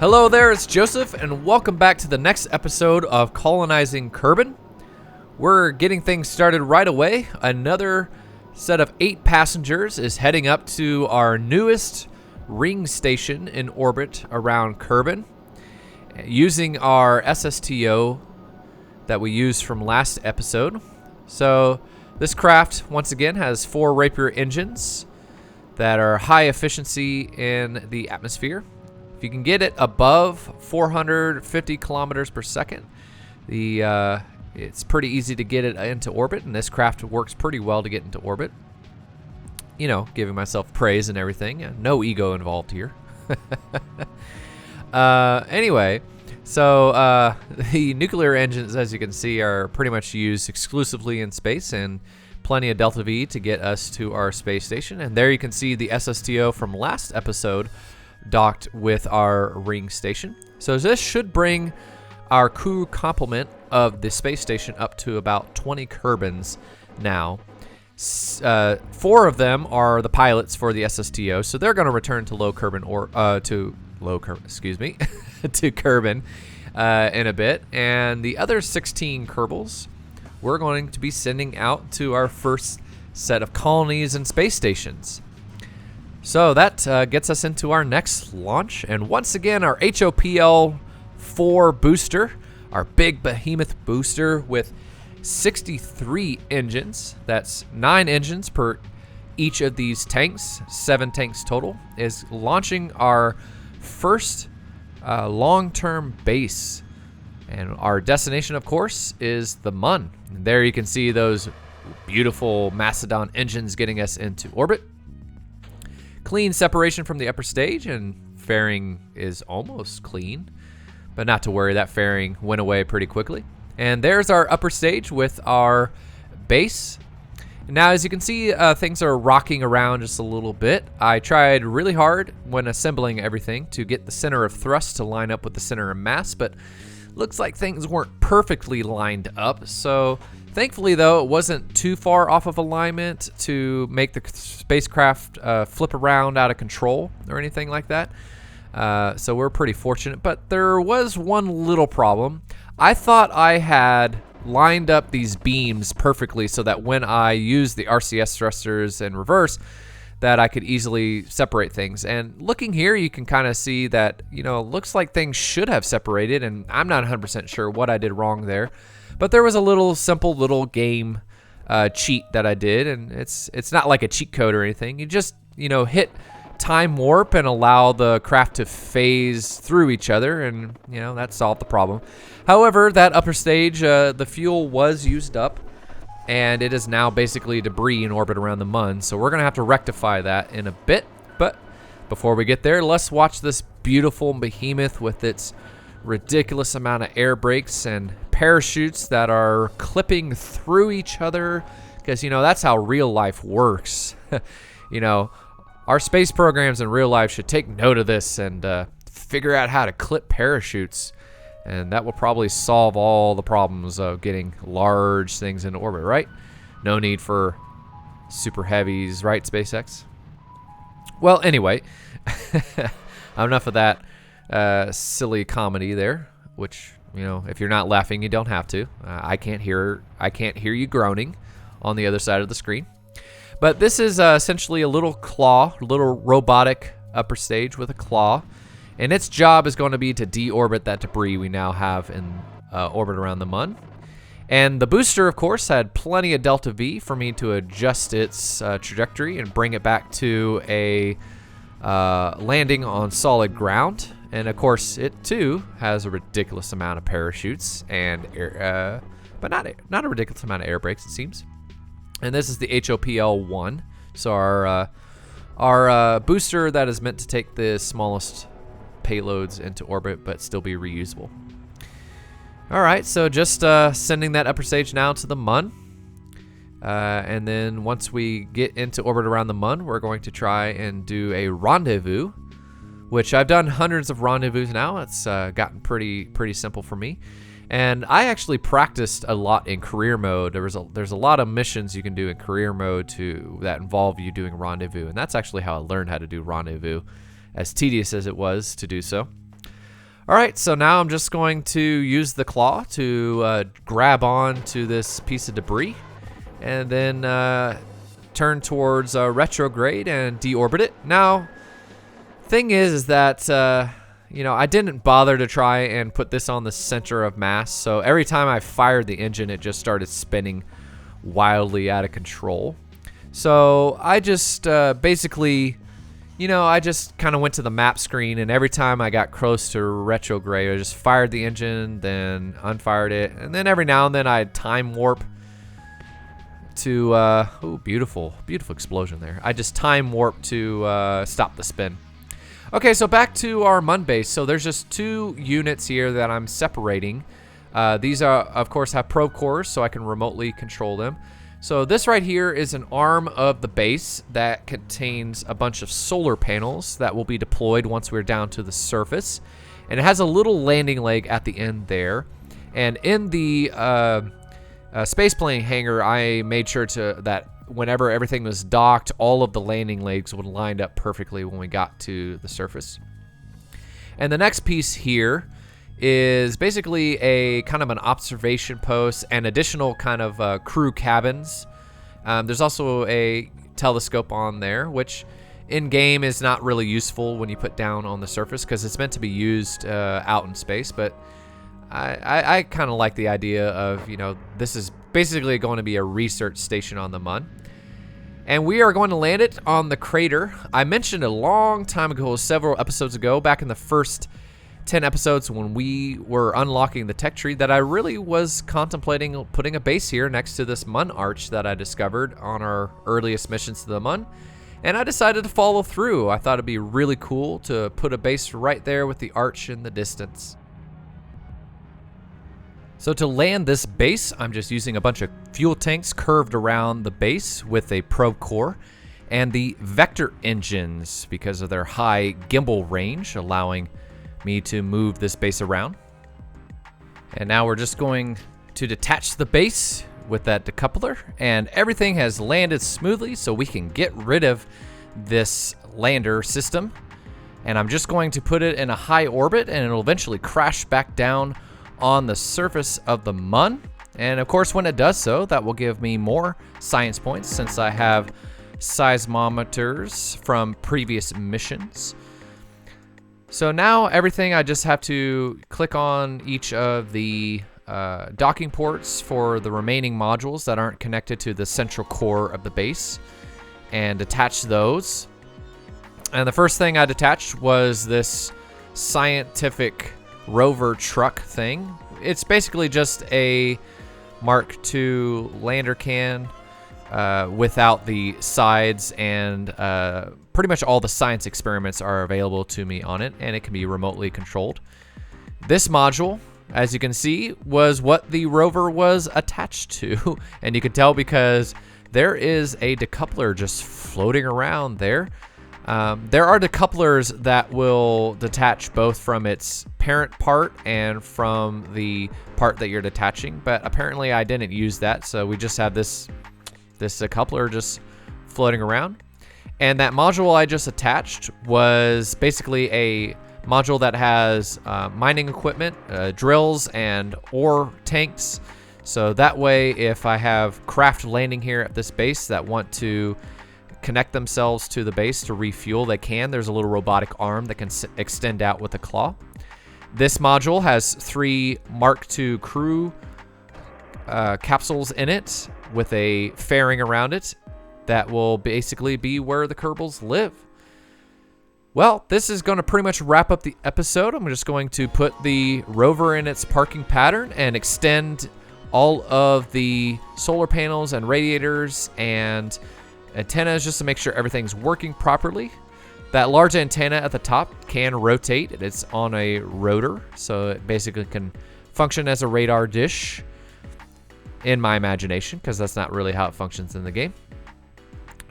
Hello there, it's Joseph, and welcome back to the next episode of Colonizing Kerbin. We're getting things started right away. Another set of 8 passengers is heading up to our newest ring station in orbit around Kerbin, using our SSTO that we used from last episode. So this craft, once again, has 4 Rapier engines that are high efficiency in the atmosphere. If you can get it above 450 kilometers per second, it's pretty easy to get it into orbit, and this craft works pretty well to get into orbit. You know, giving myself praise and everything. No ego involved here. Anyway, so the nuclear engines, as you can see, are pretty much used exclusively in space, and plenty of Delta V to get us to our space station. And there you can see the SSTO from last episode docked with our ring station. So this should bring our crew complement of the space station up to about 20 Kerbins now. 4 of them are the pilots for the SSTO, so they're going to return to to Kerbin in a bit. And the other 16 Kerbals we're going to be sending out to our first set of colonies and space stations. So that gets us into our next launch, and once again our H.O.P.L 4 booster, our big behemoth booster with 63 engines, that's 9 engines per each of these tanks, 7 tanks total, is launching our first long-term base. And our destination, of course, is the Mun. And there you can see those beautiful Mastodon engines getting us into orbit. Clean separation from the upper stage, and fairing is almost clean, but not to worry, that fairing went away pretty quickly. And there's our upper stage with our base. Now, as you can see, things are rocking around just a little bit. I tried really hard when assembling everything to get the center of thrust to line up with the center of mass, but looks like things weren't perfectly lined up. So thankfully, though, it wasn't too far off of alignment to make the spacecraft flip around out of control or anything like that. So we're pretty fortunate. But there was one little problem. I thought I had lined up these beams perfectly so that when I used the RCS thrusters in reverse, that I could easily separate things. And looking here, you can kind of see that, you know, it looks like things should have separated, and I'm not 100% sure what I did wrong there. But there was a little simple little game cheat that I did, and it's not like a cheat code or anything. You just, you know, hit time warp and allow the craft to phase through each other, and, you know, that solved the problem. However, that upper stage, the fuel was used up, and it is now basically debris in orbit around the Mun, so we're going to have to rectify that in a bit. But before we get there, let's watch this beautiful behemoth with its ridiculous amount of air brakes and parachutes that are clipping through each other, because, you know, that's how real life works. You know, our space programs in real life should take note of this and figure out how to clip parachutes, and that will probably solve all the problems of getting large things into orbit, right? No need for super heavies, right, SpaceX? Well, anyway, enough of that silly comedy there, which, you know, if you're not laughing, you don't have to. I can't hear you groaning on the other side of the screen. But this is essentially a little robotic upper stage with a claw, and its job is going to be to deorbit that debris we now have in orbit around the Mun. And the booster, of course, had plenty of Delta V for me to adjust its trajectory and bring it back to a landing on solid ground. And of course, it too has a ridiculous amount of parachutes and air, but not a ridiculous amount of air brakes, it seems. And this is the H.O.P.L 1, so our booster that is meant to take the smallest payloads into orbit but still be reusable. All right, so just sending that upper stage now to the Mun, and then once we get into orbit around the Mun, we're going to try and do a rendezvous, which I've done hundreds of rendezvous now. It's gotten pretty simple for me. And I actually practiced a lot in career mode. There's a lot of missions you can do in career mode that involve you doing rendezvous, and that's actually how I learned how to do rendezvous, as tedious as it was to do so. All right, so now I'm just going to use the claw to grab on to this piece of debris and then turn towards retrograde and deorbit it. Now, thing is that, you know, I didn't bother to try and put this on the center of mass, so every time I fired the engine, it just started spinning wildly out of control. So I just basically, you know, I just kind of went to the map screen, and every time I got close to retrograde, I just fired the engine, then unfired it, and then every now and then I'd time warp to, oh, beautiful explosion there. I just time warp to stop the spin. Okay, so back to our Mun base. So there's just 2 units here that I'm separating. These are, of course, have probe cores, so I can remotely control them. So this right here is an arm of the base that contains a bunch of solar panels that will be deployed once we're down to the surface. And it has a little landing leg at the end there. And in the spaceplane hangar, I made sure that whenever everything was docked, all of the landing legs would line up perfectly when we got to the surface. And the next piece here is basically a kind of an observation post and additional kind of crew cabins. There's also a telescope on there, which in game is not really useful when you put down on the surface because it's meant to be used out in space. But I kind of like the idea of, you know, this is basically going to be a research station on the Mun. And we are going to land it on the crater. I mentioned a long time ago, several episodes ago, back in the first 10 episodes when we were unlocking the tech tree, that I really was contemplating putting a base here next to this Mun arch that I discovered on our earliest missions to the Mun. And I decided to follow through. I thought it'd be really cool to put a base right there with the arch in the distance. So to land this base, I'm just using a bunch of fuel tanks curved around the base with a probe core and the vector engines because of their high gimbal range, allowing me to move this base around. And now we're just going to detach the base with that decoupler, and everything has landed smoothly, so we can get rid of this lander system. And I'm just going to put it in a high orbit, and it'll eventually crash back down on the surface of the Mun. And of course, when it does so, that will give me more science points since I have seismometers from previous missions. So now everything, I just have to click on each of the docking ports for the remaining modules that aren't connected to the central core of the base and attach those. And the first thing I detached was this scientific rover truck thing. It's basically just a Mark II lander can without the sides, and pretty much all the science experiments are available to me on it, and it can be remotely controlled. This module, as you can see, was what the rover was attached to, and you can tell because there is a decoupler just floating around there. There are decouplers that will detach both from its parent part and from the part that you're detaching, but apparently I didn't use that, so we just have this decoupler just floating around. And that module I just attached was basically a module that has mining equipment, drills, and ore tanks. So that way, if I have craft landing here at this base that want to connect themselves to the base to refuel, they can. There's a little robotic arm that can extend out with a claw. This module has 3 Mark II crew capsules in it with a fairing around it that will basically be where the Kerbals live. Well, this is going to pretty much wrap up the episode. I'm just going to put the rover in its parking pattern and extend all of the solar panels and radiators and antennas just to make sure everything's working properly. That large antenna at the top can rotate. It's on a rotor, so it basically can function as a radar dish in my imagination, because that's not really how it functions in the game.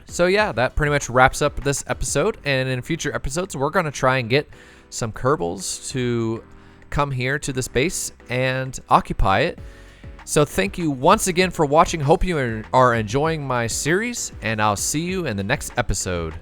So yeah, that pretty much wraps up this episode, and in future episodes we're going to try and get some Kerbals to come here to this base and occupy it. So thank you once again for watching. Hope you are enjoying my series, and I'll see you in the next episode.